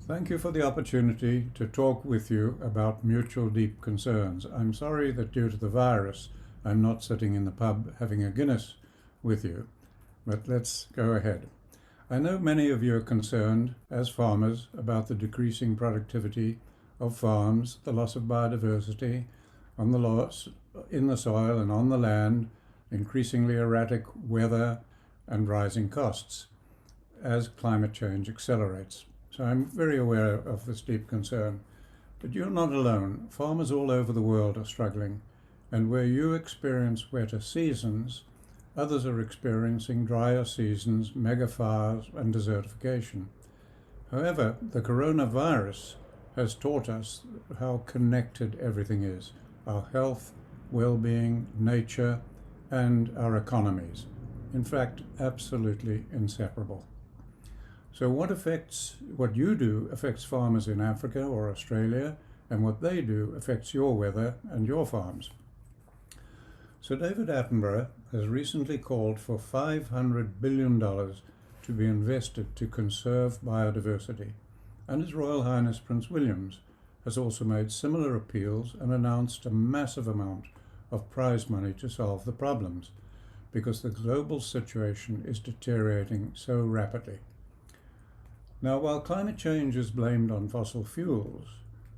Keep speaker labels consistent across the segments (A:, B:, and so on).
A: Thank you for the opportunity to talk with you about mutual deep concerns. I'm sorry that due to the virus, I'm not sitting in the pub having a Guinness with you, but let's go ahead. I know many of you are concerned, as farmers, about the decreasing productivity of farms, the loss of biodiversity on the loss in the soil and on the land, increasingly erratic weather, and rising costs as climate change accelerates. So I'm very aware of this deep concern. But you're not alone. Farmers all over the world are struggling. And where you experience wetter seasons, others are experiencing drier seasons, mega fires, and desertification. However, the coronavirus has taught us how connected everything is: our health, well-being, nature, and our economies. In fact, absolutely inseparable. So what you do affects farmers in Africa or Australia, and what they do affects your weather and your farms. So David Attenborough has recently called for $500 billion to be invested to conserve biodiversity, and His Royal Highness Prince William has also made similar appeals and announced a massive amount of prize money to solve the problems, because the global situation is deteriorating so rapidly. Now, while climate change is blamed on fossil fuels,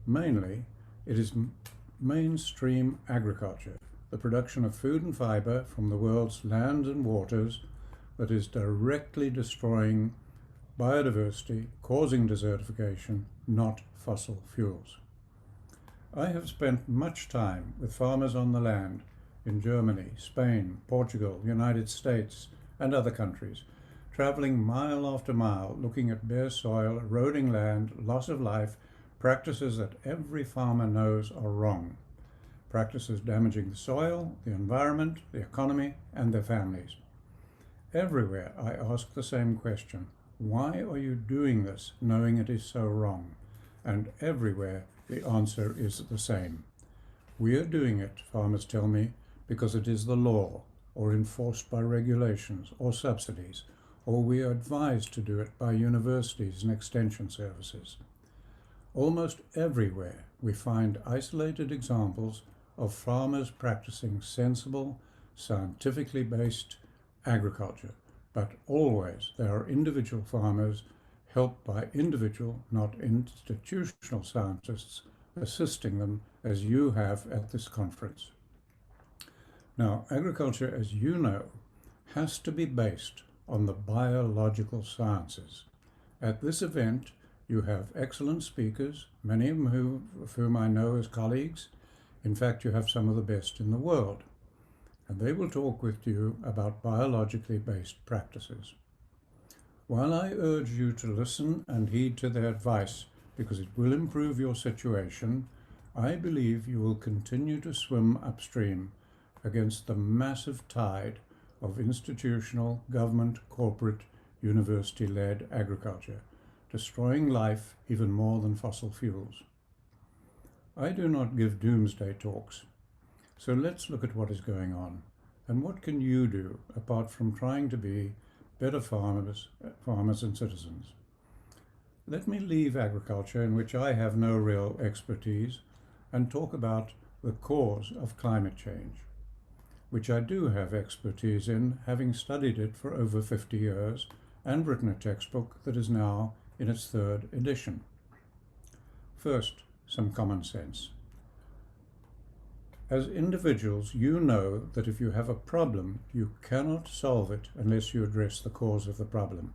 A: mainly it is mainstream agriculture, the production of food and fiber from the world's land and waters, that is directly destroying biodiversity, causing desertification, not fossil fuels. I have spent much time with farmers on the land in Germany, Spain, Portugal, United States, and other countries, traveling mile after mile, looking at bare soil, eroding land, loss of life, practices that every farmer knows are wrong. Practices damaging the soil, the environment, the economy, and their families. Everywhere I ask the same question: why are you doing this knowing it is so wrong? And everywhere the answer is the same. We are doing it, farmers tell me, because it is the law, or enforced by regulations or subsidies, or we are advised to do it by universities and extension services. Almost everywhere we find isolated examples of farmers practicing sensible, scientifically based agriculture, but always there are individual farmers helped by individual, not institutional scientists assisting them, as you have at this conference. Now, agriculture, as you know, has to be based on the biological sciences. At this event, you have excellent speakers, many of whom I know as colleagues. In fact, you have some of the best in the world, and they will talk with you about biologically based practices. While I urge you to listen and heed to their advice, because it will improve your situation, I believe you will continue to swim upstream against the massive tide of institutional, government, corporate, university-led agriculture, destroying life even more than fossil fuels. I do not give doomsday talks, so let's look at what is going on, and what can you do apart from trying to be better farmers and citizens. Let me leave agriculture, in which I have no real expertise, and talk about the cause of climate change, which I do have expertise in, having studied it for over 50 years and written a textbook that is now in its 3rd edition. First, some common sense. As individuals, you know that if you have a problem, you cannot solve it unless you address the cause of the problem.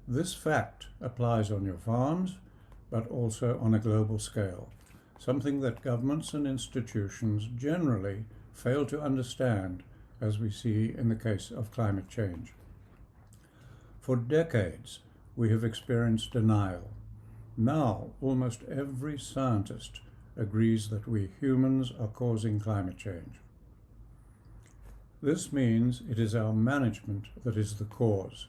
A: This fact applies on your farms, but also on a global scale, something that governments and institutions generally fail to understand, as we see in the case of climate change. For decades, we have experienced denial. Now, almost every scientist agrees that we humans are causing climate change. This means it is our management that is the cause.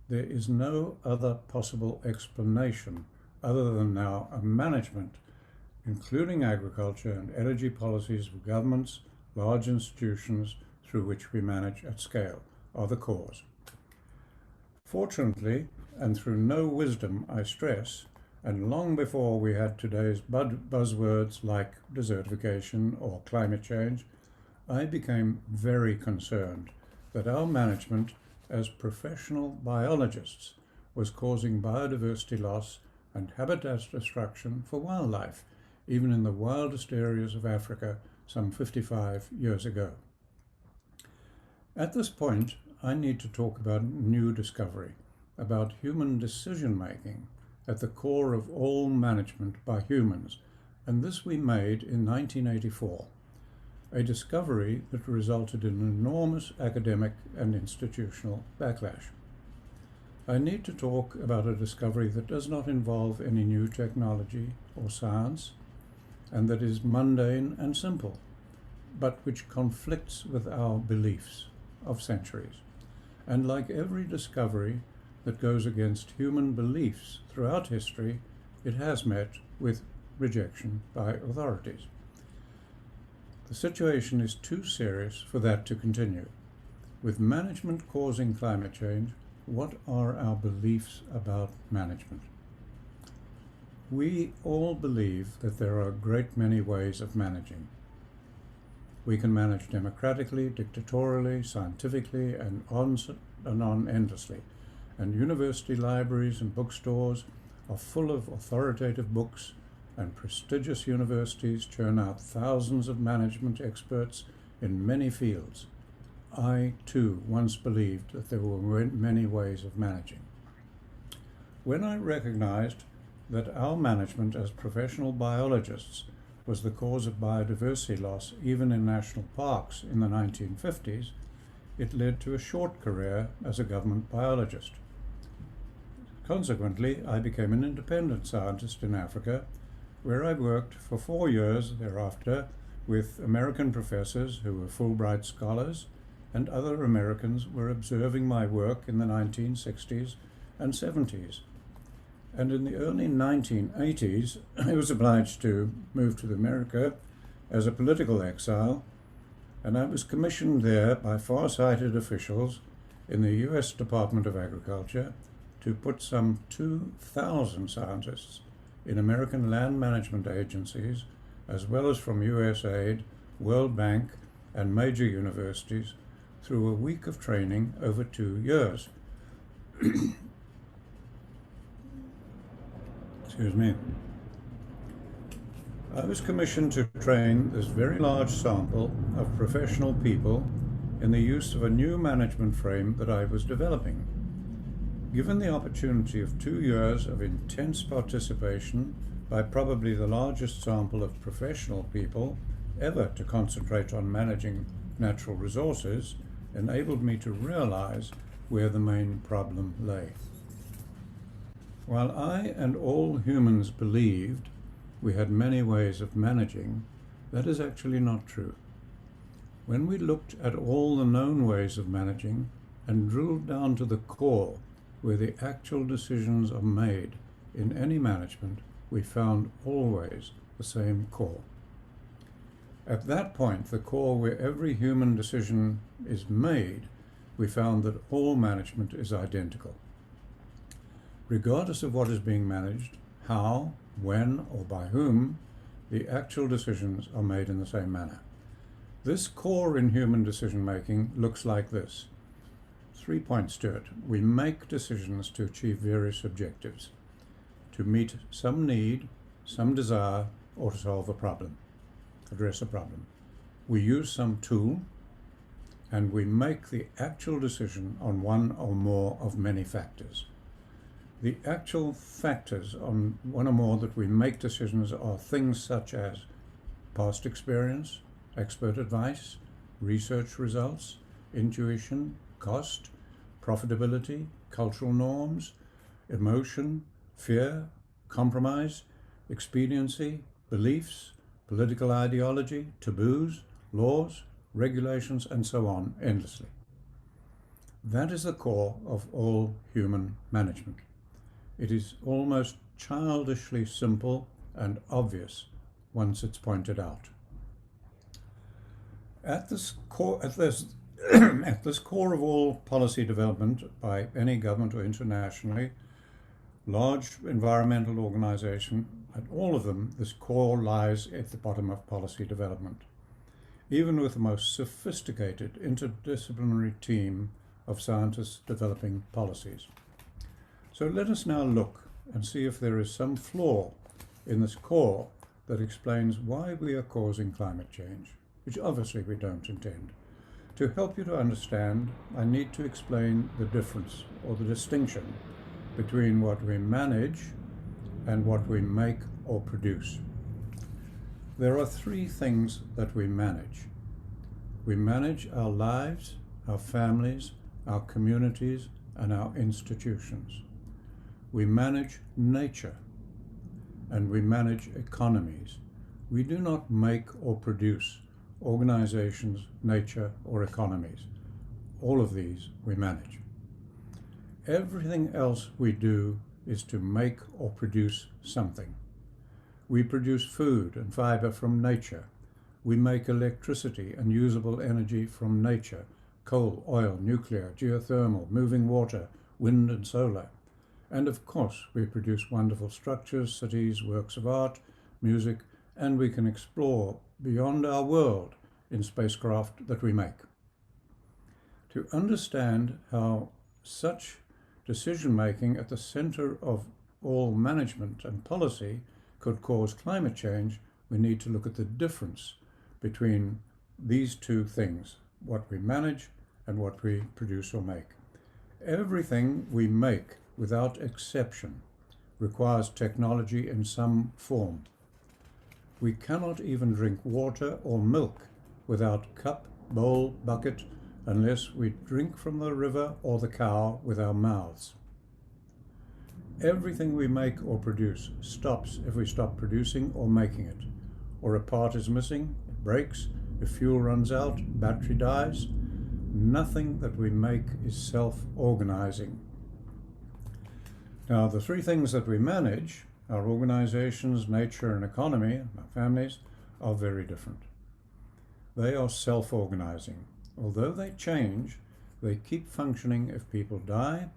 A: There is no other possible explanation other than now a management, including agriculture and energy policies of governments, large institutions through which we manage at scale, are the cause. Fortunately, and through no wisdom, I stress, And long before we had today's buzzwords like desertification or climate change, I became very concerned that our management as professional biologists was causing biodiversity loss and habitat destruction for wildlife, even in the wildest areas of Africa some 55 years ago. At this point, I need to talk about new discovery, about human decision-making at the core of all management by humans, and this we made in 1984, a discovery that resulted in enormous academic and institutional backlash. I need to talk about a discovery that does not involve any new technology or science, and that is mundane and simple, but which conflicts with our beliefs of centuries. And like every discovery that goes against human beliefs throughout history, it has met with rejection by authorities. The situation is too serious for that to continue. With management causing climate change, what are our beliefs about management? We all believe that there are a great many ways of managing. We can manage democratically, dictatorially, scientifically, and on endlessly. And university libraries and bookstores are full of authoritative books, and prestigious universities churn out thousands of management experts in many fields. I, too, once believed that there were many ways of managing. When I recognized that our management as professional biologists was the cause of biodiversity loss even in national parks in the 1950s, it led to a short career as a government biologist. Consequently, I became an independent scientist in Africa, where I worked for 4 years thereafter with American professors who were Fulbright scholars, and other Americans were observing my work in the 1960s and 70s. And in the early 1980s, I was obliged to move to America as a political exile, and I was commissioned there by far-sighted officials in the US Department of Agriculture to put some 2,000 scientists in American land management agencies, as well as from USAID, World Bank, and major universities, through a week of training over 2 years. Excuse me. I was commissioned to train this very large sample of professional people in the use of a new management frame that I was developing. Given the opportunity of 2 years of intense participation by probably the largest sample of professional people ever to concentrate on managing natural resources, enabled me to realize where the main problem lay. While I and all humans believed we had many ways of managing, that is actually not true. When we looked at all the known ways of managing and drilled down to the core, where the actual decisions are made in any management, we found always the same core. At that point, the core where every human decision is made, we found that all management is identical. Regardless of what is being managed, how, when, or by whom, the actual decisions are made in the same manner. This core in human decision-making looks like this. 3 points to it. We make decisions to achieve various objectives, to meet some need, some desire, or to solve a problem, address a problem. We use some tool, and we make the actual decision on one or more of many factors. The actual factors on one or more that we make decisions are things such as past experience, expert advice, research results, intuition, cost, profitability, cultural norms, emotion, fear, compromise, expediency, beliefs, political ideology, taboos, laws, regulations, and so on endlessly. That is the core of all human management. It is almost childishly simple and obvious once it's pointed out. At this core of all policy development by any government or internationally, large environmental organization, and all of them, this core lies at the bottom of policy development. Even with the most sophisticated interdisciplinary team of scientists developing policies. So let us now look and see if there is some flaw in this core that explains why we are causing climate change, which obviously we don't intend. To help you to understand, I need to explain the difference or the distinction between what we manage and what we make or produce. There are three things that we manage. We manage our lives, our families, our communities, and our institutions. We manage nature, and we manage economies. We do not make or produce organizations, nature, or economies. All of these we manage. Everything else we do is to make or produce something. We produce food and fiber from nature. We make electricity and usable energy from nature: coal, oil, nuclear, geothermal, moving water, wind and solar. And of course, we produce wonderful structures, cities, works of art, music, and we can explore beyond our world in spacecraft that we make. To understand how such decision-making at the center of all management and policy could cause climate change, we need to look at the difference between these two things, what we manage and what we produce or make. Everything we make, without exception, requires technology in some form. We cannot even drink water or milk without cup, bowl, bucket, unless we drink from the river or the cow with our mouths. Everything we make or produce stops if we stop producing or making it, or a part is missing, it breaks, if fuel runs out, battery dies. Nothing that we make is self-organizing. Now, the three things that we manage, our organizations, nature, and economy, our families, are very different. They are self-organizing. Although they change, they keep functioning if people die.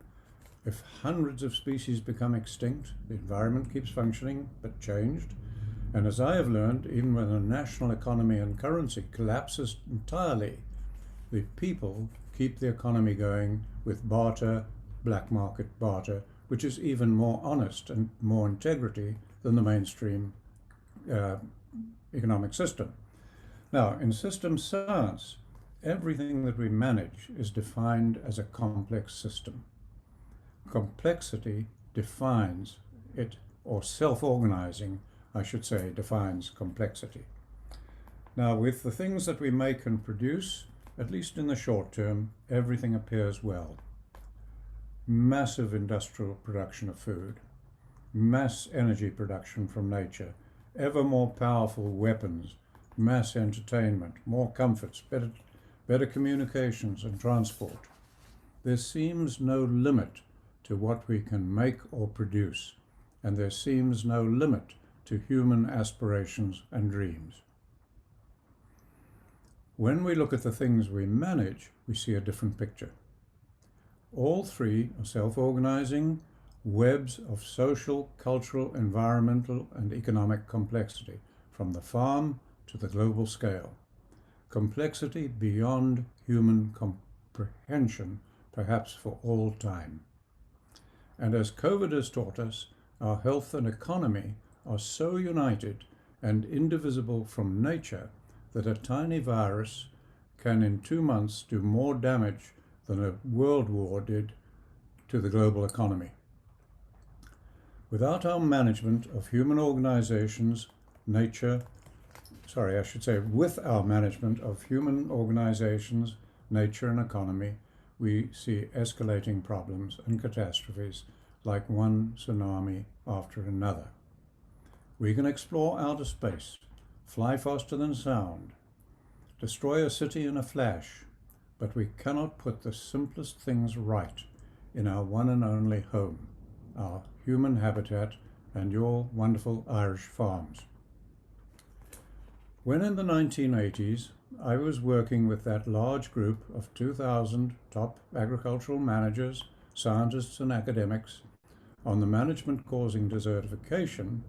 A: If hundreds of species become extinct, the environment keeps functioning but changed. And as I have learned, even when a national economy and currency collapses entirely, the people keep the economy going with barter, black market barter, which is even more honest and more integrity than the mainstream economic system. Now, in systems science, everything that we manage is defined as a complex system. Complexity defines it, or self-organizing, I should say, defines complexity. Now, with the things that we make and produce, at least in the short term, everything appears well. Massive industrial production of food, mass energy production from nature, ever more powerful weapons, mass entertainment, more comforts, better communications and transport. There seems no limit to what we can make or produce, and there seems no limit to human aspirations and dreams. When we look at the things we manage, we see a different picture. All three are self-organizing webs of social, cultural, environmental, and economic complexity, from the farm to the global scale. Complexity beyond human comprehension, perhaps for all time. And as COVID has taught us, our health and economy are so united and indivisible from nature that a tiny virus can in 2 months do more damage than a world war did to the global economy. Without our management of human organizations, with our management of human organizations, nature and economy, we see escalating problems and catastrophes like one tsunami after another. We can explore outer space, fly faster than sound, destroy a city in a flash, but we cannot put the simplest things right in our one and only home, our human habitat and your wonderful Irish farms. When in the 1980s, I was working with that large group of 2,000 top agricultural managers, scientists and academics on the management causing desertification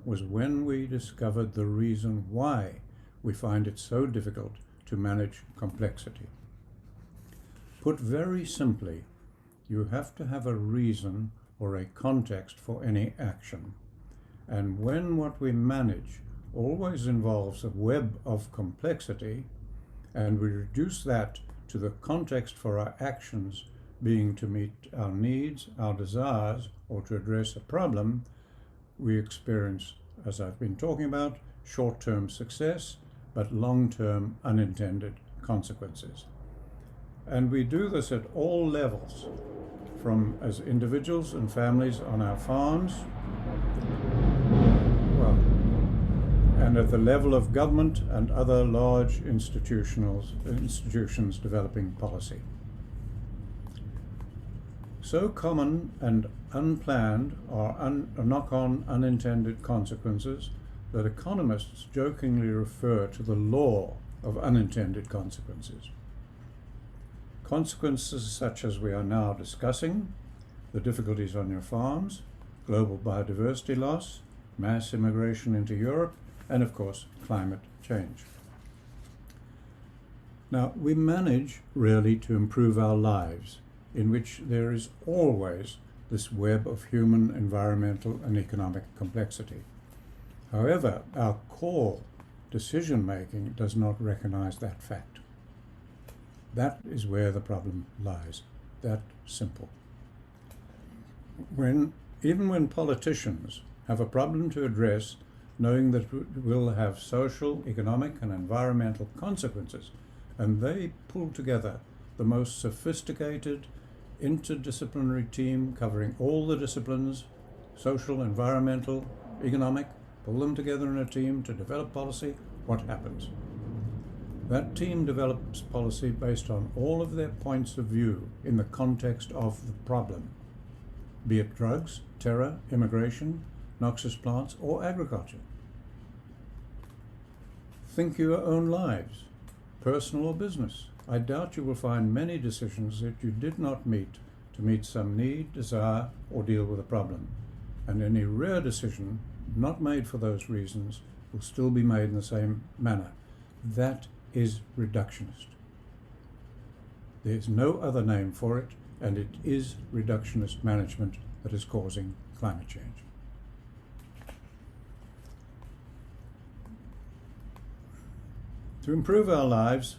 A: was when we discovered the reason why we find it so difficult to manage complexity. Put very simply, you have to have a reason or a context for any action. And when what we manage always involves a web of complexity, and we reduce that to the context for our actions being to meet our needs, our desires, or to address a problem, we experience, as I've been talking about, short-term success, but long-term unintended consequences. And we do this at all levels, from as individuals and families on our farms, and at the level of government and other large institutions developing policy. So common and unplanned are knock-on unintended consequences that economists jokingly refer to the law of unintended consequences. Consequences such as we are now discussing, the difficulties on your farms, global biodiversity loss, mass immigration into Europe, and of course, climate change. Now, we manage really to improve our lives, in which there is always this web of human, environmental, and economic complexity. However, our core decision-making does not recognize that fact. That is where the problem lies. That simple. Even when politicians have a problem to address, knowing that it will have social, economic, and environmental consequences, and they pull together the most sophisticated interdisciplinary team covering all the disciplines, social, environmental, economic, pull them together in a team to develop policy, what happens? That team develops policy based on all of their points of view in the context of the problem, be it drugs, terror, immigration, noxious plants, or agriculture. Think your own lives, personal or business. I doubt you will find many decisions that you did not meet to meet some need, desire, or deal with a problem. And any rare decision not made for those reasons will still be made in the same manner. That is reductionist. There's no other name for it, and it is reductionist management that is causing climate change. To improve our lives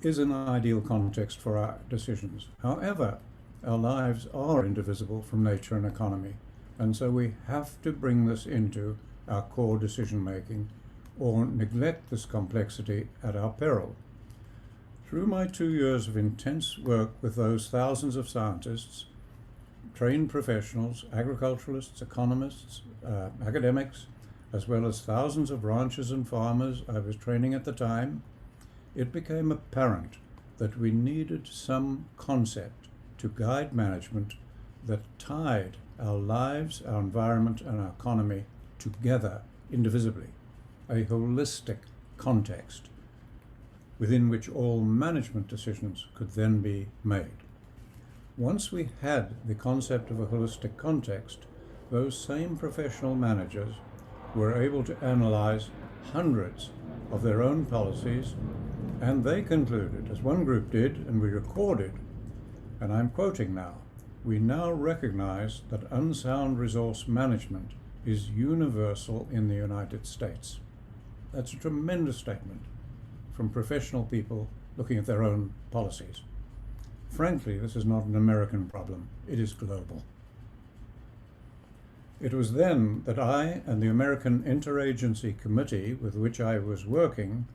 A: is an ideal context for our decisions. However, our lives are indivisible from nature and economy, and so we have to bring this into our core decision-making or neglect this complexity at our peril. Through my 2 years of intense work with those thousands of scientists, trained professionals, agriculturalists, economists, academics, as well as thousands of ranchers and farmers I was training at the time, it became apparent that we needed some concept to guide management that tied our lives, our environment, and our economy together indivisibly, a holistic context within which all management decisions could then be made. Once we had the concept of a holistic context, those same professional managers were able to analyze hundreds of their own policies, and they concluded, as one group did, and we recorded, and I'm quoting now, "We now recognize that unsound resource management is universal in the United States." That's a tremendous statement from professional people looking at their own policies. Frankly, this is not an American problem, it is global. It was then that I and the American Interagency Committee with which I was working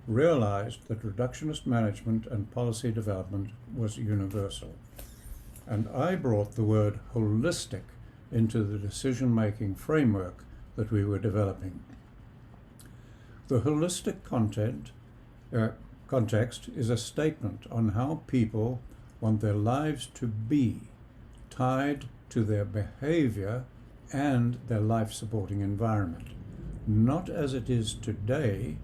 A: realized that reductionist management and policy development was universal. And I brought the word holistic into the decision-making framework that we were developing. The holistic context is a statement on how people want their lives to be, tied to their behavior and their life-supporting environment. Not as it is today,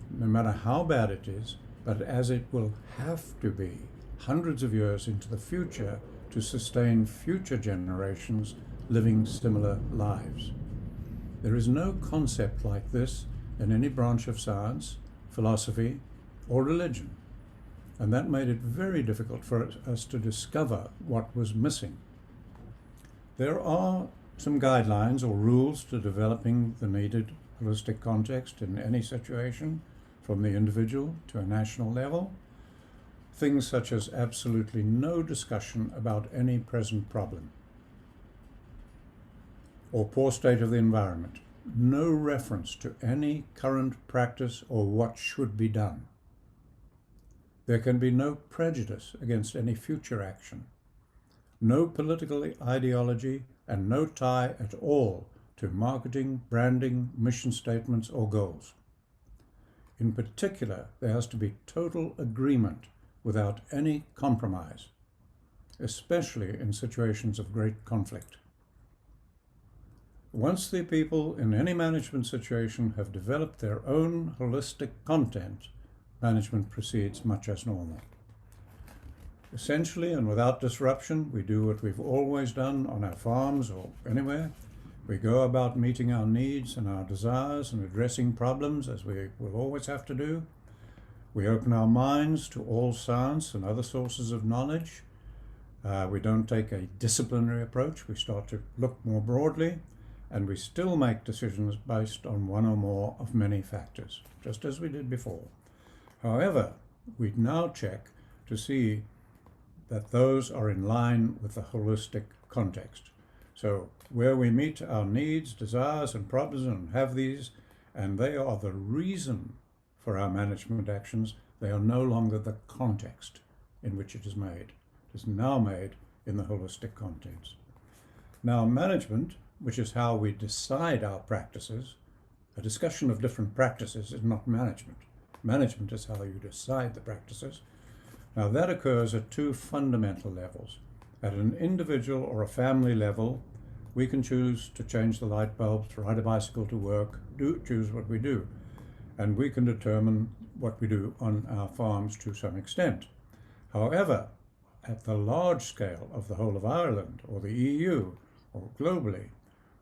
A: no matter how bad it is, but as it will have to be hundreds of years into the future to sustain future generations living similar lives. There is no concept like this in any branch of science, philosophy, or religion, and that made it very difficult for us to discover what was missing. There are some guidelines or rules to developing the needed holistic context in any situation, from the individual to a national level. Things such as absolutely no discussion about any present problem or poor state of the environment, no reference to any current practice or what should be done. There can be no prejudice against any future action, no political ideology, and no tie at all to marketing, branding, mission statements, or goals. In particular, there has to be total agreement without any compromise, especially in situations of great conflict. Once the people in any management situation have developed their own holistic content, management proceeds much as normal. Essentially, and without disruption, we do what we've always done on our farms or anywhere. We go about meeting our needs and our desires and addressing problems, as we will always have to do. We open our minds to all science and other sources of knowledge. We don't take a disciplinary approach. We start to look more broadly, and we still make decisions based on one or more of many factors, just as we did before. However, we now check to see that those are in line with the holistic context. So where we meet our needs, desires, and problems and have these, and they are the reason for our management actions, they are no longer the context in which it is made. It is now made in the holistic context. Now, management, which is how we decide our practices, a discussion of different practices is not management. Management is how you decide the practices. Now, that occurs at two fundamental levels. At an individual or a family level, we can choose to change the light bulbs, to ride a bicycle to work, choose what we do. And we can determine what we do on our farms to some extent. However, at the large scale of the whole of Ireland or the EU or globally,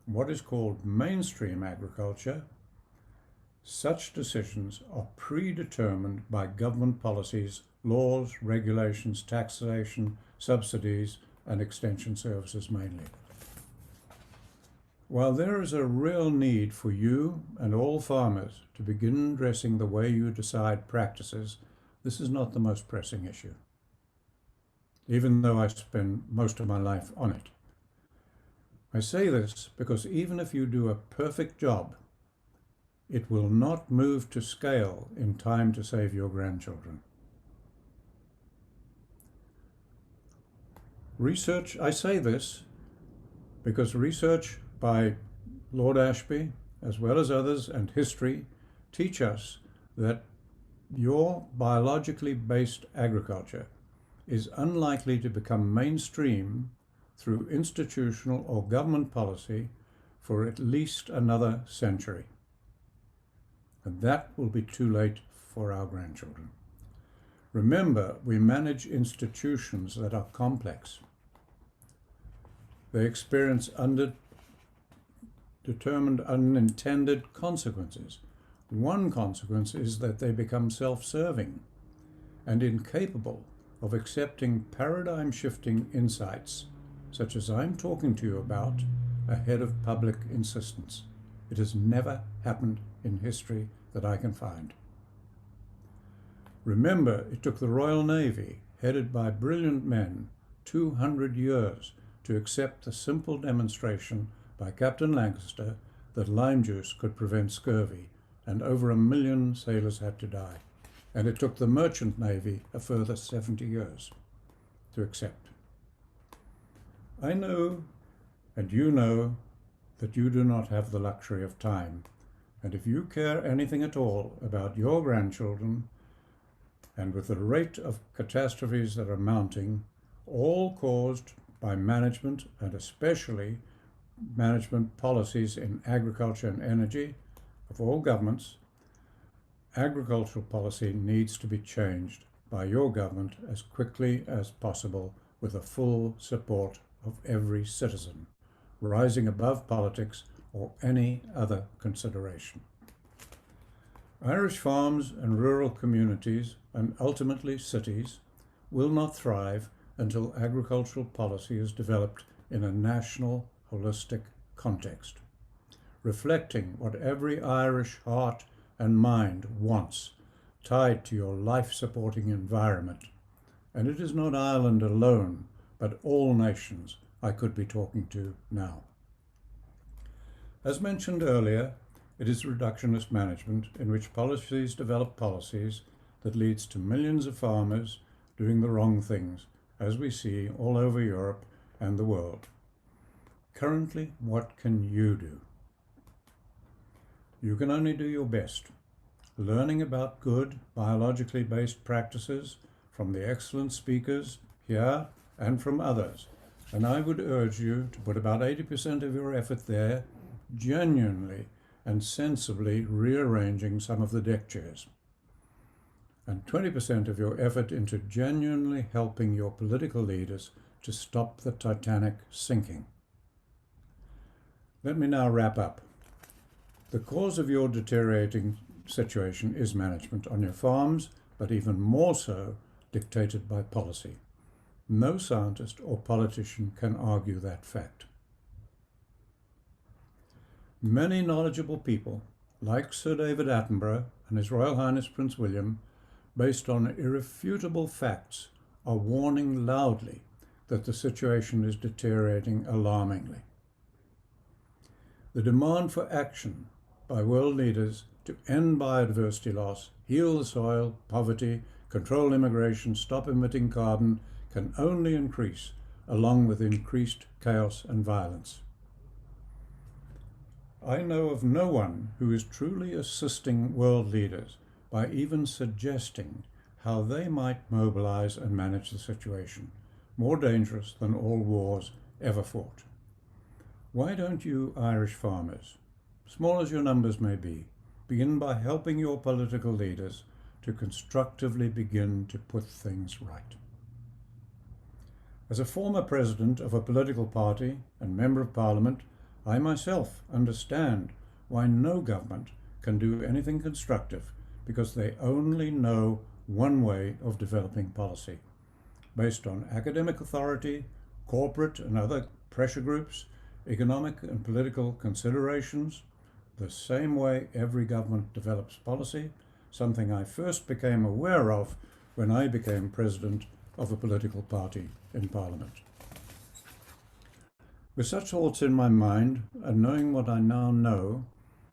A: what is called mainstream agriculture, such decisions are predetermined by government policies, laws, regulations, taxation, subsidies, and extension services mainly. While there is a real need for you and all farmers to begin addressing the way you decide practices, this is not the most pressing issue, even though I spend most of my life on it. I say this because even if you do a perfect job, it will not move to scale in time to save your grandchildren. Research, I say this because research by Lord Ashby, as well as others, and history, teach us that your biologically based agriculture is unlikely to become mainstream through institutional or government policy for at least another century. And that will be too late for our grandchildren. Remember, we manage institutions that are complex. They experience determined unintended consequences. One consequence is that they become self-serving and incapable of accepting paradigm-shifting insights, such as I'm talking to you about, ahead of public insistence. It has never happened in history that I can find. Remember, it took the Royal Navy, headed by brilliant men, 200 years to accept the simple demonstration by Captain Lancaster that lime juice could prevent scurvy, and over 1 million sailors had to die. And it took the Merchant Navy a further 70 years to accept. I know, and you know, that you do not have the luxury of time. And if you care anything at all about your grandchildren, and with the rate of catastrophes that are mounting, all caused by management, and especially management policies in agriculture and energy of all governments, agricultural policy needs to be changed by your government as quickly as possible with the full support of every citizen, rising above politics or any other consideration. Irish farms and rural communities, and ultimately cities, will not thrive until agricultural policy is developed in a national, holistic context, reflecting what every Irish heart and mind wants, tied to your life-supporting environment. And it is not Ireland alone, but all nations I could be talking to now. As mentioned earlier, it is reductionist management in which policies develop policies that leads to millions of farmers doing the wrong things, as we see all over Europe and the world. Currently, what can you do? You can only do your best, learning about good biologically based practices from the excellent speakers here and from others. And I would urge you to put about 80% of your effort there, genuinely and sensibly rearranging some of the deck chairs, and 20% of your effort into genuinely helping your political leaders to stop the Titanic sinking. Let me now wrap up. The cause of your deteriorating situation is management on your farms, but even more so dictated by policy. No scientist or politician can argue that fact. Many knowledgeable people, like Sir David Attenborough and His Royal Highness Prince William, based on irrefutable facts, are warning loudly that the situation is deteriorating alarmingly. The demand for action by world leaders to end biodiversity loss, heal the soil, poverty, control immigration, stop emitting carbon can only increase, along with increased chaos and violence. I know of no one who is truly assisting world leaders by even suggesting how they might mobilize and manage the situation, more dangerous than all wars ever fought. Why don't you Irish farmers, small as your numbers may be, begin by helping your political leaders to constructively begin to put things right? As a former president of a political party and member of parliament, I myself understand why no government can do anything constructive, because they only know one way of developing policy, based on academic authority, corporate and other pressure groups, economic and political considerations, the same way every government develops policy, something I first became aware of when I became president of a political party in Parliament. With such thoughts in my mind, and knowing what I now know,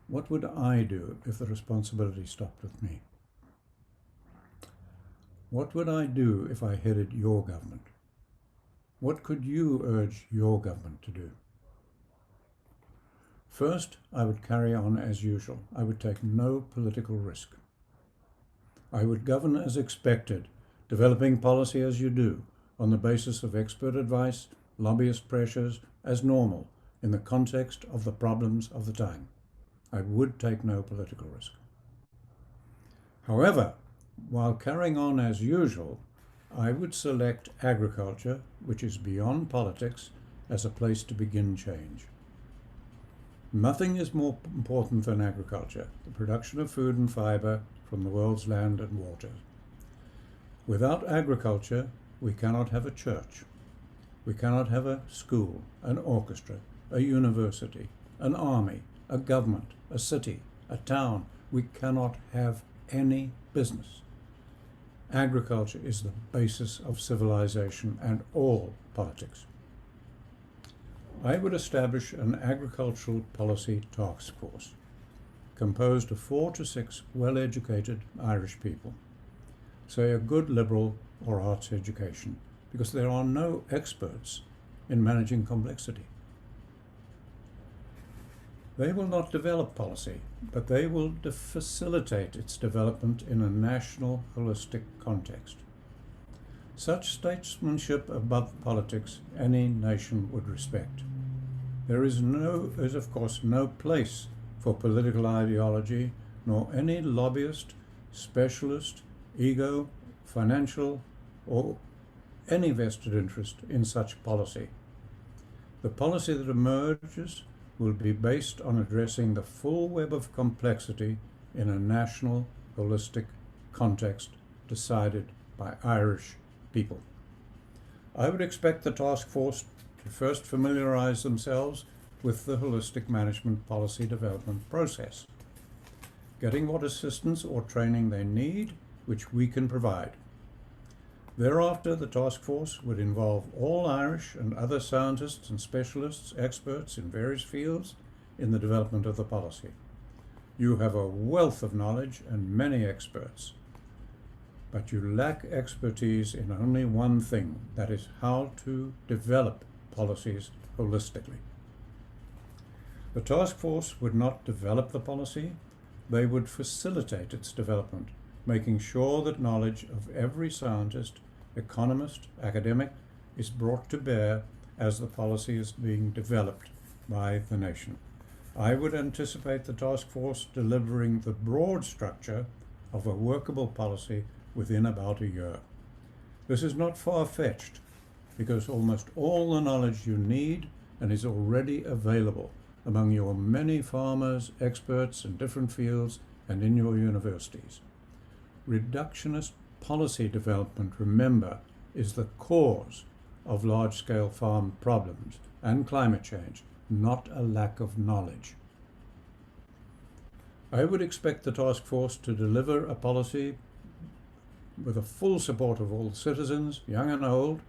A: what would I do if the responsibility stopped with me? What would I do if I headed your government? What could you urge your government to do? First, I would carry on as usual. I would take no political risk. I would govern as expected, developing policy as you do, on the basis of expert advice, lobbyist pressures, as normal, in the context of the problems of the time. I would take no political risk. However, while carrying on as usual, I would select agriculture, which is beyond politics, as a place to begin change. Nothing is more important than agriculture, the production of food and fiber from the world's land and water. Without agriculture, we cannot have a church. We cannot have a school, an orchestra, a university, an army, a government, a city, a town. We cannot have any business. Agriculture is the basis of civilization and all politics. I would establish an agricultural policy task force composed of 4 to 6 well-educated Irish people, say a good liberal or arts education, because there are no experts in managing complexity. They will not develop policy, but they will facilitate its development in a national, holistic context. Such statesmanship above politics any nation would respect. There is of course no place for political ideology, nor any lobbyist, specialist, ego, financial, or any vested interest in such policy. The policy that emerges will be based on addressing the full web of complexity in a national, holistic context decided by Irish people. I would expect the task force to first familiarise themselves with the holistic management policy development process, getting what assistance or training they need, which we can provide. Thereafter, the task force would involve all Irish and other scientists and specialists, experts in various fields in the development of the policy. You have a wealth of knowledge and many experts, but you lack expertise in only one thing, that is how to develop policies holistically. The task force would not develop the policy, they would facilitate its development, making sure that knowledge of every scientist, economist, academic is brought to bear as the policy is being developed by the nation. I would anticipate the task force delivering the broad structure of a workable policy within about a year. This is not far-fetched because almost all the knowledge you need and is already available among your many farmers, experts in different fields and in your universities. Reductionist policy development, remember, is the cause of large-scale farm problems and climate change, not a lack of knowledge. I would expect the task force to deliver a policy with the full support of all citizens, young and old,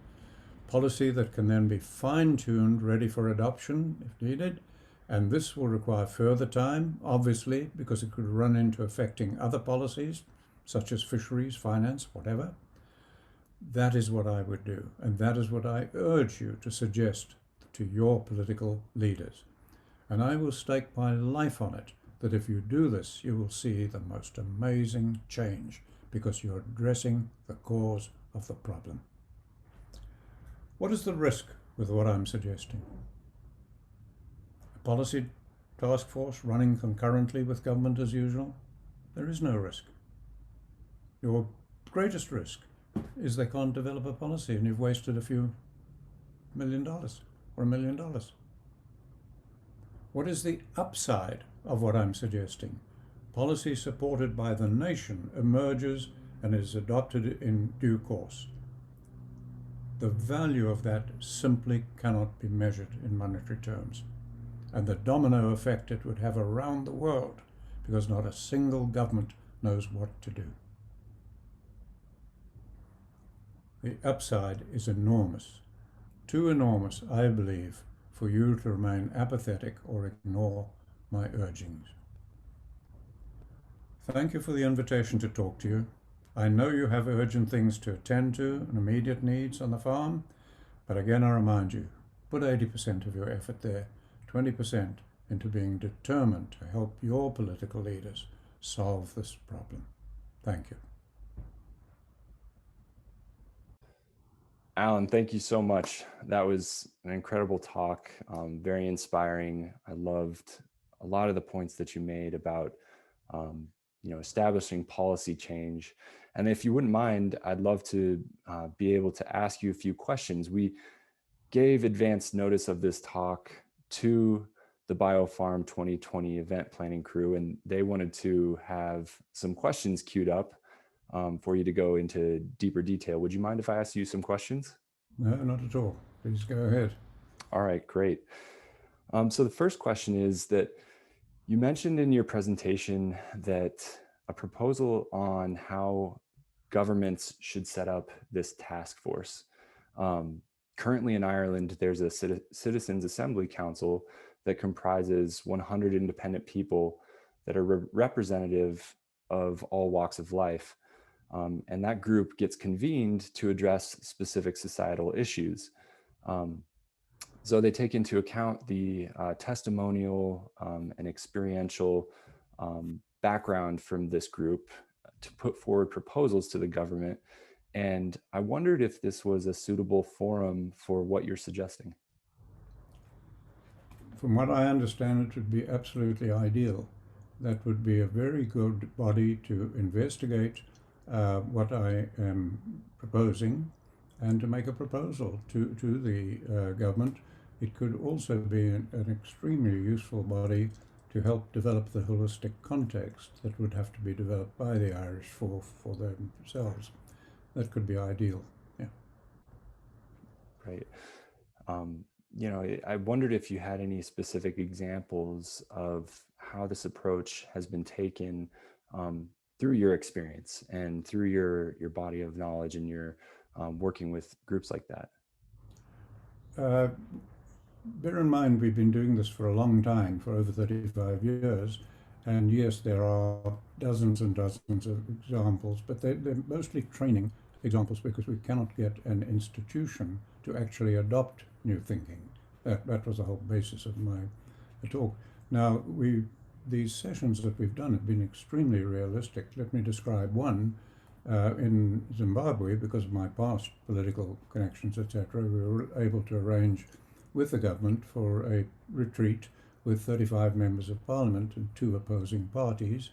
A: policy that can then be fine-tuned, ready for adoption if needed, and this will require further time, obviously, because it could run into affecting other policies, such as fisheries, finance, whatever. That is what I would do, and that is what I urge you to suggest to your political leaders. And I will stake my life on it, that if you do this, you will see the most amazing change, because you're addressing the cause of the problem. What is the risk with what I'm suggesting? A policy task force running concurrently with government as usual? There is no risk. Your greatest risk is they can't develop a policy and you've wasted a few $1 million or $1 million. What is the upside of what I'm suggesting? Policy supported by the nation emerges and is adopted in due course. The value of that simply cannot be measured in monetary terms, and the domino effect it would have around the world, because not a single government knows what to do. The upside is enormous, too enormous, I believe, for you to remain apathetic or ignore my urgings. Thank you for the invitation to talk to you. I know you have urgent things to attend to and immediate needs on the farm, but again I remind you, put 80% of your effort there, 20% into being determined to help your political leaders solve this problem. Thank you.
B: Allan, thank you so much. That was an incredible talk, very inspiring. I loved a lot of the points that you made about establishing policy change. And if you wouldn't mind, I'd love to be able to ask you a few questions. We gave advance notice of this talk to the BioFarm 2020 event planning crew, and they wanted to have some questions queued up for you to go into deeper detail. Would you mind if I asked you some questions?
A: No, not at all. Please go ahead.
B: All right, great. So the first question is that you mentioned in your presentation that a proposal on how governments should set up this task force. Currently in Ireland, there's a Citizens Assembly Council that comprises 100 independent people that are representative of all walks of life. And that group gets convened to address specific societal issues. So they take into account the testimonial and experiential background from this group to put forward proposals to the government. And I wondered if this was a suitable forum for what you're suggesting.
A: From what I understand, it would be absolutely ideal. That would be a very good body to investigate what I am proposing and to make a proposal to the government. It could also be an extremely useful body to help develop the holistic context that would have to be developed by the Irish for themselves. That could be ideal. Yeah.
B: Right. I wondered if you had any specific examples of how this approach has been taken through your experience and through your body of knowledge and your working with groups like that.
A: Uh, Bear in mind, we've been doing this for a long time, for over 35 years, and yes, there are dozens and dozens of examples, but they're mostly training examples because we cannot get an institution to actually adopt new thinking. That was the whole basis of my talk. Now, these sessions that we've done have been extremely realistic. Let me describe one. In Zimbabwe, because of my past political connections, etc., we were able to arrange with the government for a retreat with 35 members of parliament and 2 opposing parties.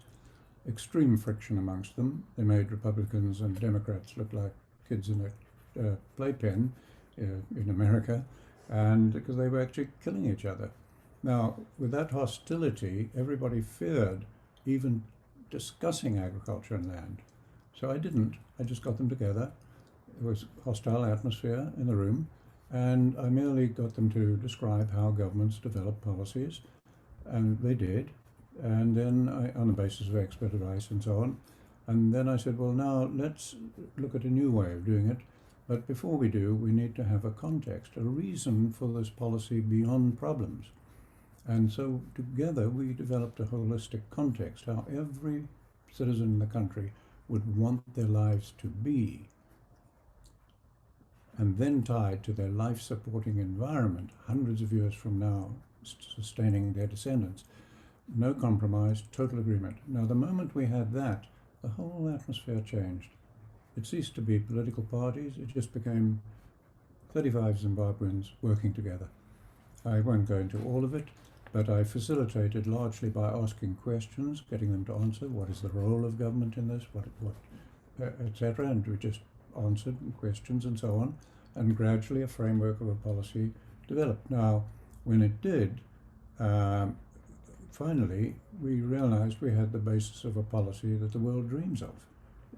A: Extreme friction amongst them. They made Republicans and Democrats look like kids in a playpen in America, and because they were actually killing each other. Now, with that hostility, everybody feared even discussing agriculture and land. So I didn't. I just got them together. It was hostile atmosphere in the room, and I merely got them to describe how governments develop policies, and they did. And then, on the basis of expert advice and so on, and then I said, well, now let's look at a new way of doing it. But before we do, we need to have a context, a reason for this policy beyond problems. And so together we developed a holistic context, how every citizen in the country would want their lives to be, and then tied to their life-supporting environment, hundreds of years from now, sustaining their descendants. No compromise, total agreement. Now, the moment we had that, the whole atmosphere changed. It ceased to be political parties, it just became 35 Zimbabweans working together. I won't go into all of it, but I facilitated largely by asking questions, getting them to answer what is the role of government in this, etc. And we just answered questions and so on, and gradually a framework of a policy developed. Now, when it did, finally, we realized we had the basis of a policy that the world dreams of.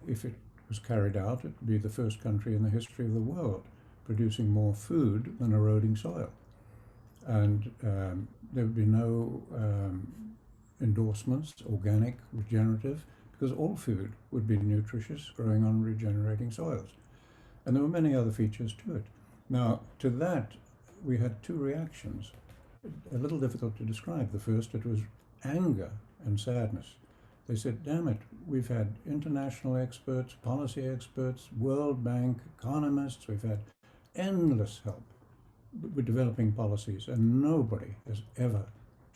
A: If it was carried out, it would be the first country in the history of the world producing more food than eroding soil. And there would be no endorsements, organic, regenerative, because all food would be nutritious, growing on regenerating soils. And there were many other features to it. Now, to that, we had 2 reactions, a little difficult to describe. The first, it was anger and sadness. They said, damn it, we've had international experts, policy experts, World Bank, economists, we've had endless help with developing policies, and nobody has ever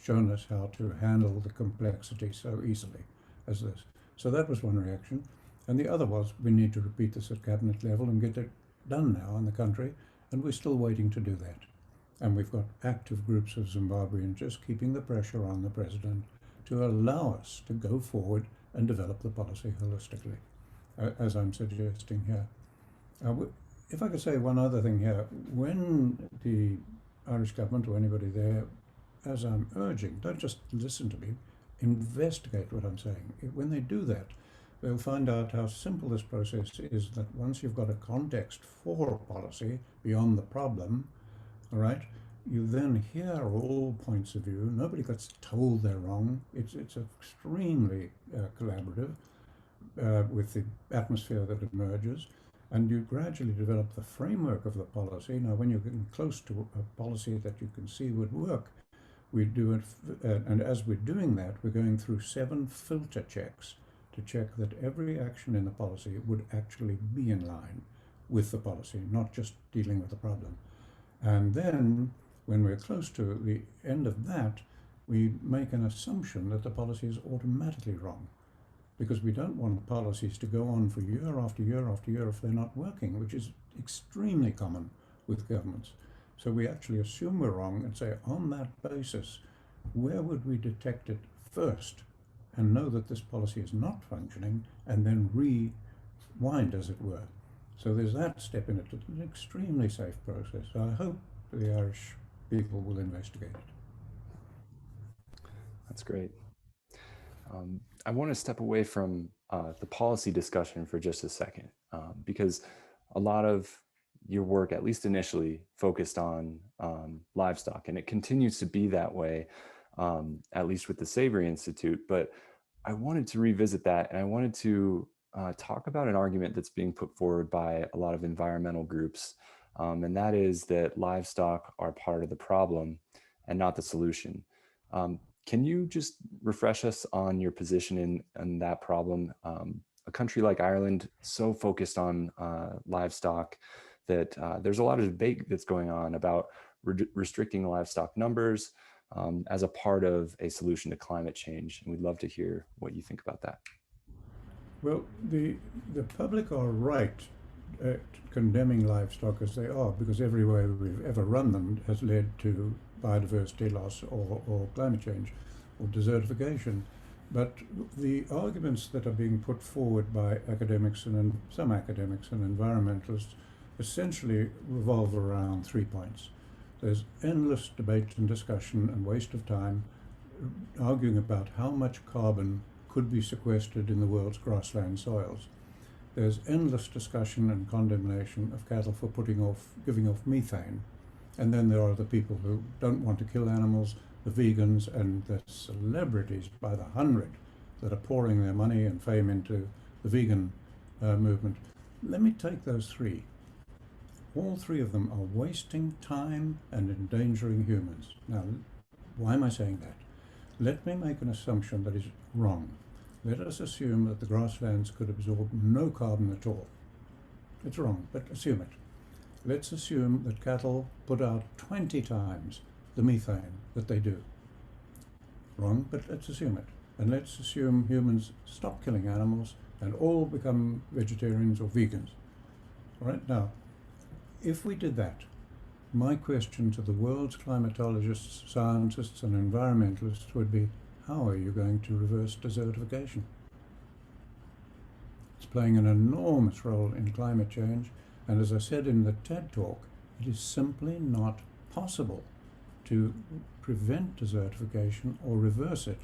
A: shown us how to handle the complexity so easily as this. So that was one reaction. And the other was, we need to repeat this at cabinet level and get it done now in the country, and we're still waiting to do that. And we've got active groups of Zimbabweans just keeping the pressure on the president to allow us to go forward and develop the policy holistically, as I'm suggesting here. If I could say one other thing here, when the Irish government or anybody there, as I'm urging, don't just listen to me, investigate what I'm saying. When they do that, they'll find out how simple this process is, that once you've got a context for a policy beyond the problem, all right, you then hear all points of view. Nobody gets told they're wrong. It's extremely collaborative with the atmosphere that emerges. And you gradually develop the framework of the policy. Now, when you're getting close to a policy that you can see would work, we do it, and as we're doing that, we're going through 7 filter checks to check that every action in the policy would actually be in line with the policy, not just dealing with the problem. And then, when we're close to the end of that, we make an assumption that the policy is automatically wrong, because we don't want policies to go on for year after year after year if they're not working, which is extremely common with governments. So we actually assume we're wrong and say, on that basis, where would we detect it first and know that this policy is not functioning, and then rewind, as it were. So there's that step in it. It's an extremely safe process. I hope the Irish people will investigate it.
B: That's great. I want to step away from the policy discussion for just a second, because a lot of your work, at least initially, focused on livestock, and it continues to be that way, at least with the Savory Institute. But I wanted to revisit that, and I wanted to talk about an argument that's being put forward by a lot of environmental groups, and that is that livestock are part of the problem and not the solution. Can you just refresh us on your position in that problem? A country like Ireland, so focused on livestock that there's a lot of debate that's going on about restricting livestock numbers as a part of a solution to climate change. And we'd love to hear what you think about that.
A: Well, the public are right at condemning livestock as they are, because every way we've ever run them has led to biodiversity loss or climate change or desertification. But the arguments that are being put forward by academics and some academics and environmentalists essentially revolve around 3 points. There's endless debate and discussion and waste of time arguing about how much carbon could be sequestered in the world's grassland soils. There's endless discussion and condemnation of cattle for giving off methane. And then there are the people who don't want to kill animals, the vegans, and the celebrities by the hundred that are pouring their money and fame into the vegan movement. Let me take those three. All three of them are wasting time and endangering humans. Now, why am I saying that? Let me make an assumption that is wrong. Let us assume that the grasslands could absorb no carbon at all. It's wrong, but assume it. Let's assume that cattle put out 20 times the methane that they do. Wrong, but let's assume it. And let's assume humans stop killing animals and all become vegetarians or vegans. All right, now, if we did that, my question to the world's climatologists, scientists, and environmentalists would be, how are you going to reverse desertification? It's playing an enormous role in climate change, and as I said in the TED talk, it is simply not possible to prevent desertification or reverse it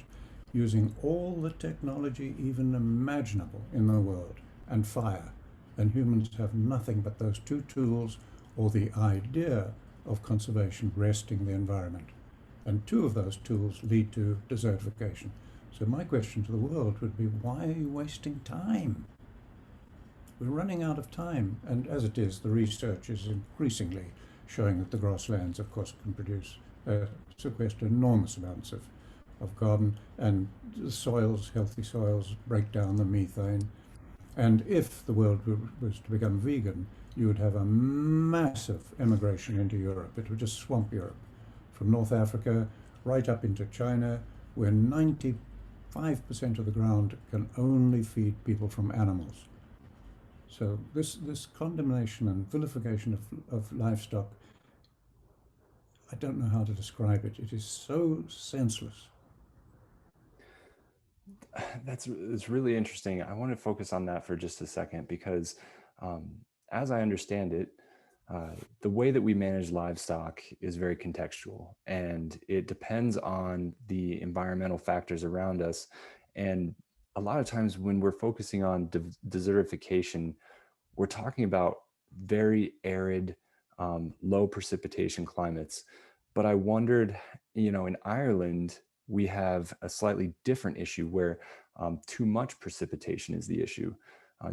A: using all the technology even imaginable in the world, and fire. And humans have nothing but those two tools, or the idea of conservation wresting the environment. And two of those tools lead to desertification. So my question to the world would be, why are you wasting time? We're running out of time. And as it is, the research is increasingly showing that the grasslands, of course, can sequester enormous amounts of carbon, and the soils, healthy soils, break down the methane. And if the world was to become vegan, you would have a massive emigration into Europe. It would just swamp Europe, from North Africa right up into China, where 95% of the ground can only feed people from animals. So this condemnation and vilification of livestock, I don't know how to describe it. It is so senseless.
B: It's really interesting. I want to focus on that for just a second, because as I understand it, the way that we manage livestock is very contextual, and it depends on the environmental factors around us. And a lot of times when we're focusing on desertification, we're talking about very arid, low precipitation climates. But I wondered, in Ireland, we have a slightly different issue where too much precipitation is the issue.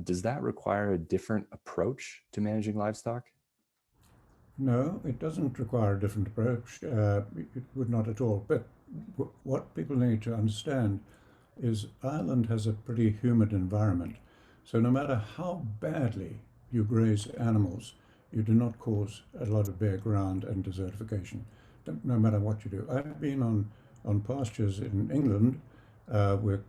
B: Does that require a different approach to managing livestock?
A: No, it doesn't require a different approach. It would not at all. But what people need to understand is Ireland has a pretty humid environment. So no matter how badly you graze animals, you do not cause a lot of bare ground and desertification, no matter what you do. I've been on pastures in England where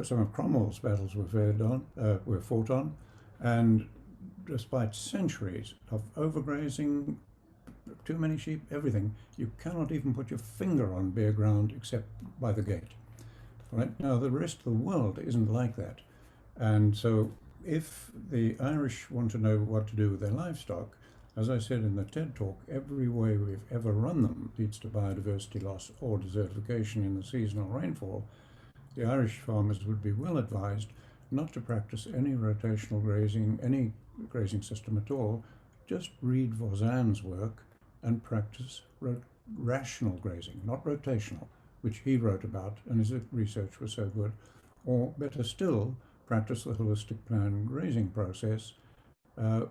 A: some of Cromwell's battles were fought on, and despite centuries of overgrazing, too many sheep, everything, you cannot even put your finger on bare ground except by the gate. Right now, the rest of the world isn't like that, and so if the Irish want to know what to do with their livestock, as I said in the TED talk, every way we've ever run them leads to biodiversity loss or desertification in the seasonal rainfall. The Irish farmers would be well advised not to practice any rotational grazing, any grazing system at all. Just read Voisin's work and practice rational grazing, not rotational, which he wrote about, and his research was so good. Or better still, practice the holistic plan grazing process, uh,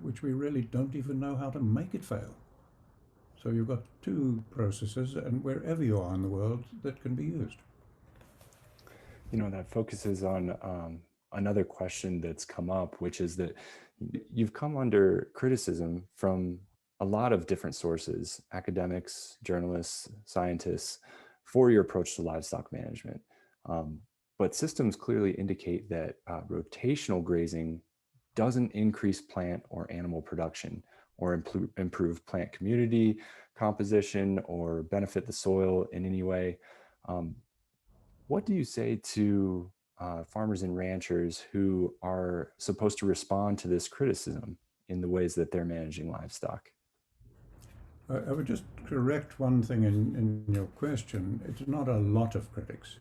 A: which we really don't even know how to make it fail. So you've got two processes, and wherever you are in the world, that can be used.
B: That focuses on another question that's come up, which is that you've come under criticism from a lot of different sources, academics, journalists, scientists, for your approach to livestock management. But systems clearly indicate that rotational grazing doesn't increase plant or animal production or improve plant community composition or benefit the soil in any way. What do you say to farmers and ranchers who are supposed to respond to this criticism in the ways that they're managing livestock?
A: I would just correct one thing in your question. It's not a lot of critics.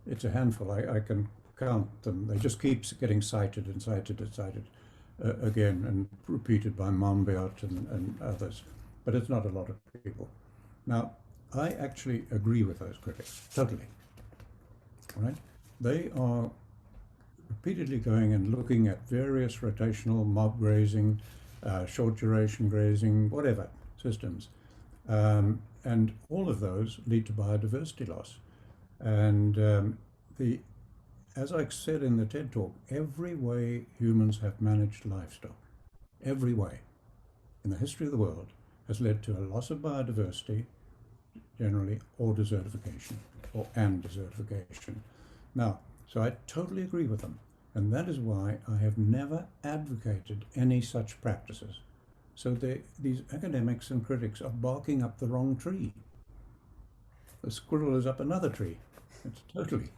A: It's a handful. I can count them. They just keep getting cited and cited and cited again and repeated by Mombiot and others. But it's not a lot of people. Now, I actually agree with those critics, totally. Right? They are repeatedly going and looking at various rotational mob grazing, short duration grazing, whatever systems. And all of those lead to biodiversity loss. And as I said in the TED talk, every way humans have managed livestock, every way in the history of the world has led to a loss of biodiversity generally, or desertification, and desertification. Now, so I totally agree with them, and that is why I have never advocated any such practices. So these academics and critics are barking up the wrong tree. The squirrel is up another tree. It's totally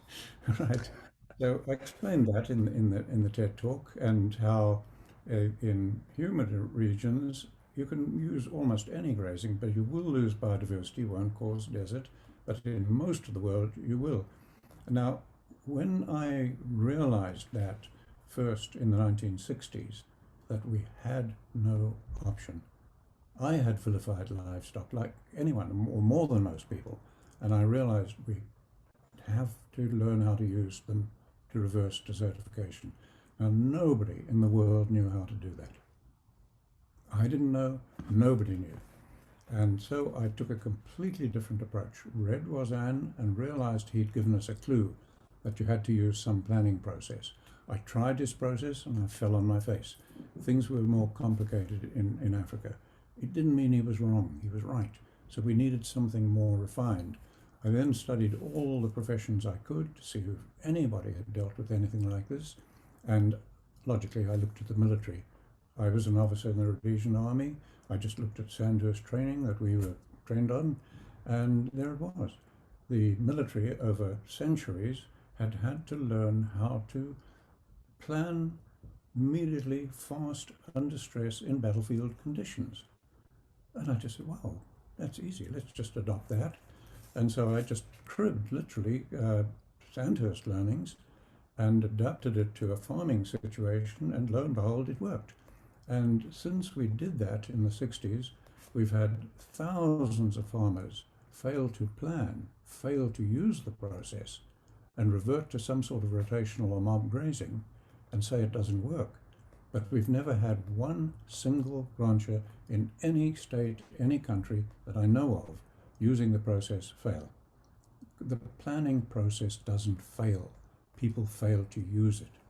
A: right. So I explained that in the TED talk, and how in humid regions you can use almost any grazing, but you will lose biodiversity, won't cause desert, but in most of the world you will. Now, when I realized that first in the 1960s, that we had no option, I had vilified livestock like anyone, or more than most people, and I realized we have to learn how to use them to reverse desertification. Now, nobody in the world knew how to do that. I didn't know, nobody knew. And so I took a completely different approach, read Voisin and realized he'd given us a clue that you had to use some planning process. I tried this process and I fell on my face. Things were more complicated in Africa. It didn't mean he was wrong, he was right. So we needed something more refined. I then studied all the professions I could to see if anybody had dealt with anything like this. And logically, I looked at the military. I was an officer in the Rhodesian Army. I just looked at Sandhurst training that we were trained on, and there it was. The military, over centuries, had had to learn how to plan immediately, fast, under stress in battlefield conditions. And I just said, wow, that's easy. Let's just adopt that. And so I just cribbed, literally, Sandhurst learnings and adapted it to a farming situation, and lo and behold, it worked. And since we did that in the 60s, we've had thousands of farmers fail to plan, fail to use the process, and revert to some sort of rotational or mob grazing and say it doesn't work. But we've never had one single rancher in any state, any country that I know of, using the process fail. The planning process doesn't fail. People fail to use it.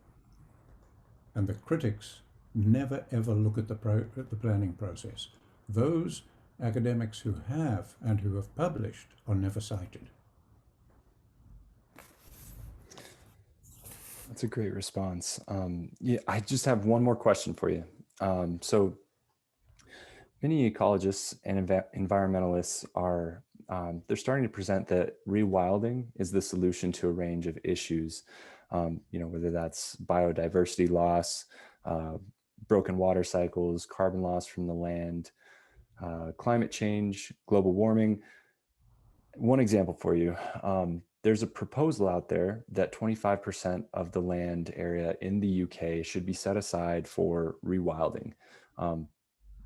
A: And the critics never ever look at the planning process. Those academics who have and who have published are never cited.
B: That's a great response. Yeah, I just have one more question for you. So many ecologists and environmentalists are they're starting to present that rewilding is the solution to a range of issues. whether that's biodiversity loss, uh, broken water cycles, carbon loss from the land, climate change, global warming. One example for you. There's a proposal out there that 25% of the land area in the UK should be set aside for rewilding. Um,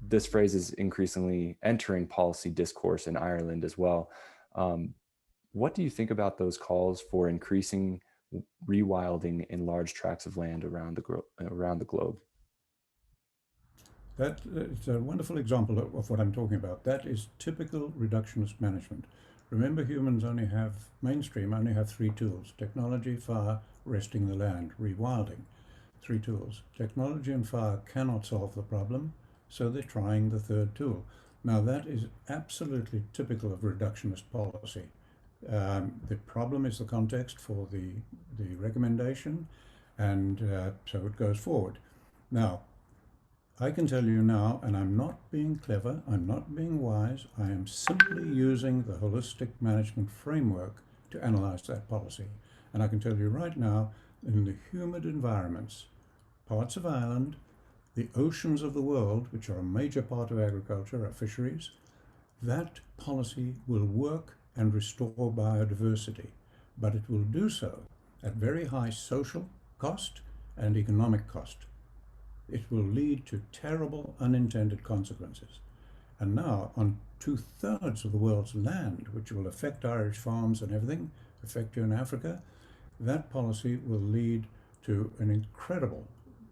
B: this phrase is increasingly entering policy discourse in Ireland as well. Um, what do you think about those calls for increasing rewilding in large tracts of land around the globe?
A: That it's a wonderful example of what I'm talking about. That is typical reductionist management. Remember, humans mainstream only have three tools: technology, fire, resting the land, rewilding. Three tools. Technology and fire cannot solve the problem, so they're trying the third tool. Now, that is absolutely typical of reductionist policy. The problem is the context for the recommendation, and so it goes forward. Now, I can tell you now, and I'm not being clever, I'm not being wise, I am simply using the holistic management framework to analyze that policy. And I can tell you right now, in the humid environments, parts of Ireland, the oceans of the world, which are a major part of agriculture, are fisheries, that policy will work and restore biodiversity, but it will do so at very high social cost and economic cost. It will lead to terrible unintended consequences. And now, on 2/3 of the world's land, which will affect Irish farms and everything, affect you in Africa, that policy will lead to an incredible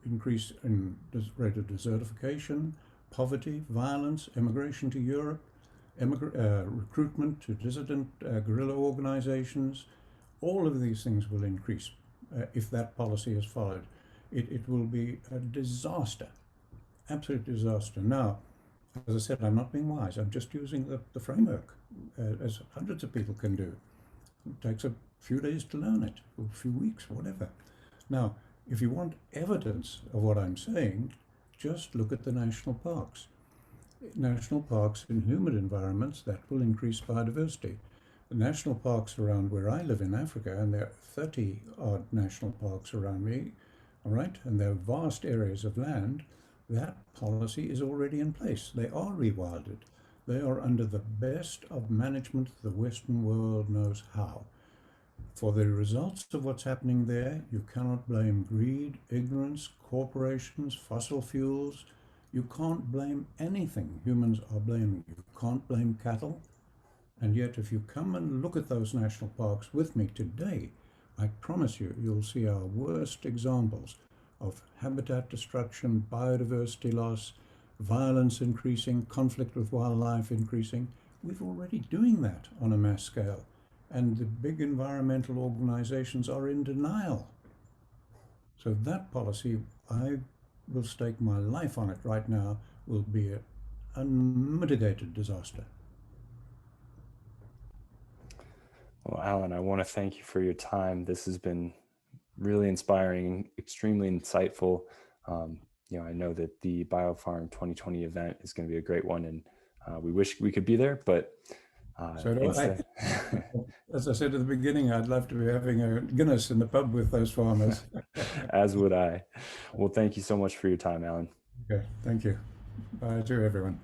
A: increase in the rate of desertification, poverty, violence, immigration to Europe, recruitment to dissident guerrilla organizations. All of these things will increase if that policy is followed. It will be a disaster, absolute disaster. Now, as I said, I'm not being wise. I'm just using the framework, as hundreds of people can do. It takes a few days to learn it, or a few weeks, whatever. Now, if you want evidence of what I'm saying, just look at the national parks. National parks in humid environments, that will increase biodiversity. The national parks around where I live in Africa, and there are 30 odd national parks around me, all right, and there are vast areas of land, that policy is already in place. They are rewilded. They are under the best of management the Western world knows how. For the results of what's happening there, you cannot blame greed, ignorance, corporations, fossil fuels. You can't blame anything humans are blaming. You can't blame cattle. And yet, if you come and look at those national parks with me today, I promise you, you'll see our worst examples of habitat destruction, biodiversity loss, violence increasing, conflict with wildlife increasing. We're already doing that on a mass scale. And the big environmental organizations are in denial. So that policy, I will stake my life on it right now, will be an unmitigated disaster.
B: Well, Allan, I want to thank you for your time. This has been really inspiring, extremely insightful. I know that the BioFarm 2020 event is going to be a great one, and we wish we could be there, but
A: So do
B: instead,
A: as I said at the beginning, I'd love to be having a Guinness in the pub with those farmers.
B: as would I. Well, thank you so much for your time, Allan.
A: Okay, thank you. Bye to everyone.